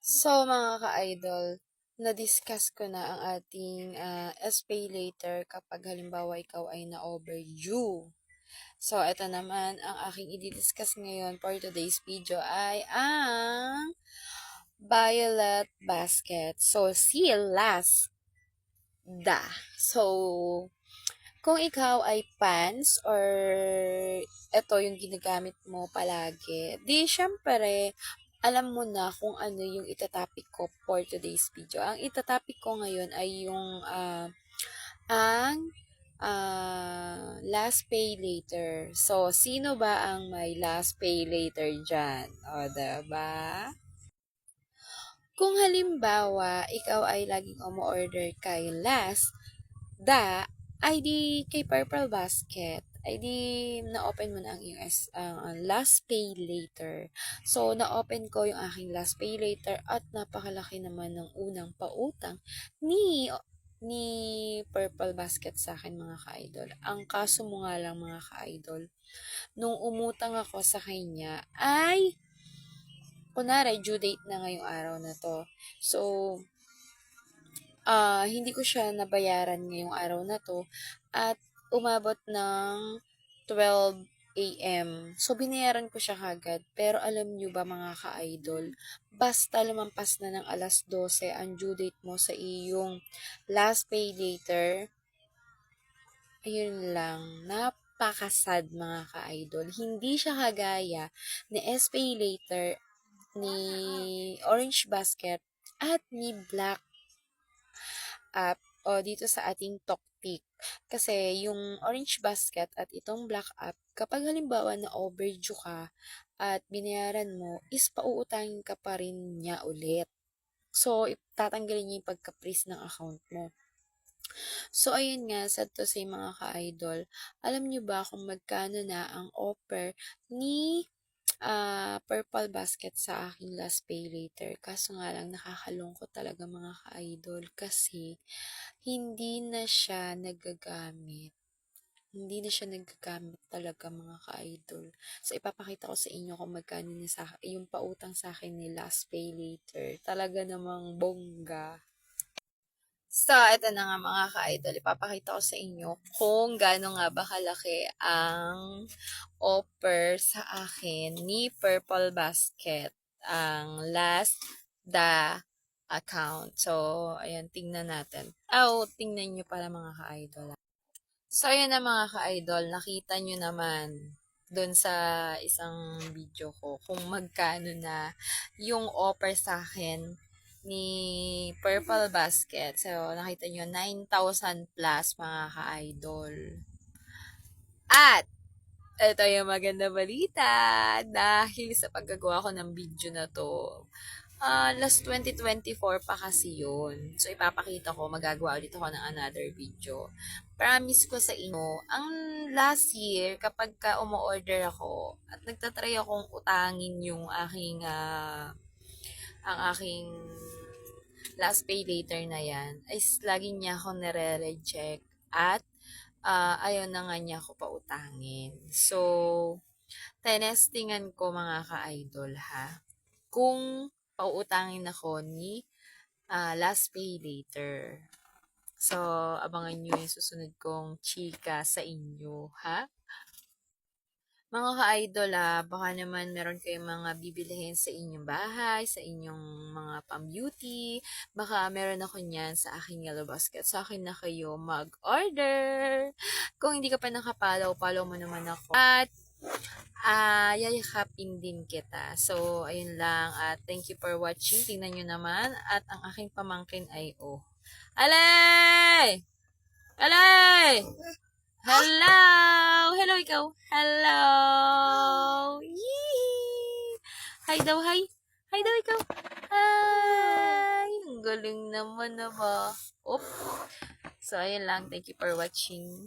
So, mga ka-idol, na-discuss ko na ang ating SPay later kapag halimbawa ikaw ay na-overdue. So, ito naman ang aking i-discuss ngayon for today's video ay ang violet basket. So, si last da. So, kung ikaw ay pants or ito yung ginagamit mo palagi, di syempre, alam mo na kung ano yung itatopic ko for today's video. Ang itatopic ko ngayon ay yung last pay later. So, sino ba ang may last pay later dyan? O, diba? Kung halimbawa, ikaw ay laging umu-order kay last, ay di kay Purple Basket, ay di na-open mo na ang iyong last pay later. So, na-open ko yung aking last pay later at napakalaki naman ng unang pautang ni Purple Basket sa akin, mga ka-idol. Ang kaso mo nga lang, mga ka-idol, nung umutang ako sa kanya ay kunwari due date na ngayong araw na to. So, hindi ko siya nabayaran ngayong araw na to at umabot ng 12 a.m. So, binayaran ko siya kagad. Pero alam nyo ba, mga ka-idol, basta lumampas na ng alas 12 ang due date mo sa iyong last pay later, ayun lang, napakasad, mga ka-idol. Hindi siya kagaya ni S-Pay later, ni Orange Basket, at ni Black App o dito sa ating Toktik. Kasi yung Orange Basket at itong Black App, kapag halimbawa na overdue ka at binayaran mo, is pauutangin ka pa rin niya ulit. So, tatanggalin niya yung pagka-freeze ng account mo. So, ayun nga, sad to say, mga ka-idol, alam nyo ba kung magkano na ang offer ni Purple Basket sa aking last pay later? Kaso nga lang, nakakalungkot talaga, mga ka-idol, kasi hindi na siya nagagamit. Hindi na siya nagagamit talaga, mga ka-idol. So, ipapakita ko sa inyo kung magkano na yung pautang sa akin ni last pay later. Talaga namang bongga. So, ito na nga, mga ka-idol. Ipapakita ko sa inyo kung gaano nga ba kalaki ang offer sa akin ni Purple Basket, ang last the account. So, ayan, tingnan natin. Tingnan nyo pala, mga ka-idol. So, ayan na, mga ka-idol. Nakita nyo naman doon sa isang video ko kung magkano na yung offer sa akin ni Purple Basket. So, nakita nyo, 9,000 plus, mga ka-idol. At, ito yung maganda balita. Dahil sa paggagawa ko ng video na to, last 2024 pa kasi yun. So, ipapakita ko, magagawa ulit ako ng another video. Promise ko sa inyo, ang last year, kapag ka umu-order ako, at nagtatry akong utangin yung ang aking last pay later na yan, ay lagi niya ako nare-reject at ayaw na nga niya ako pautangin. So, tinestingan ko, mga ka-idol, ha, kung pauutangin ako ni last pay later. So, abangan nyo yung susunod kong chika sa inyo, ha? Mga ka-idol, baka naman meron kayong mga bibilihin sa inyong bahay, sa inyong mga pang-beauty. Baka meron ako niyan sa aking yellow basket. Sa akin na kayo mag-order. Kung hindi ka pa nakapollow, follow mo naman ako. At yayakapin din kita. So, ayun lang. At thank you for watching. Tingnan nyo naman. At ang aking pamangkin ay, Alay! Alay! Hello! Hello, ikaw! Hello! Yee! Hi daw, hi! Hi daw, ikaw! Hi! Ang galing naman na ba? Oop! So, ayun lang. Thank you for watching.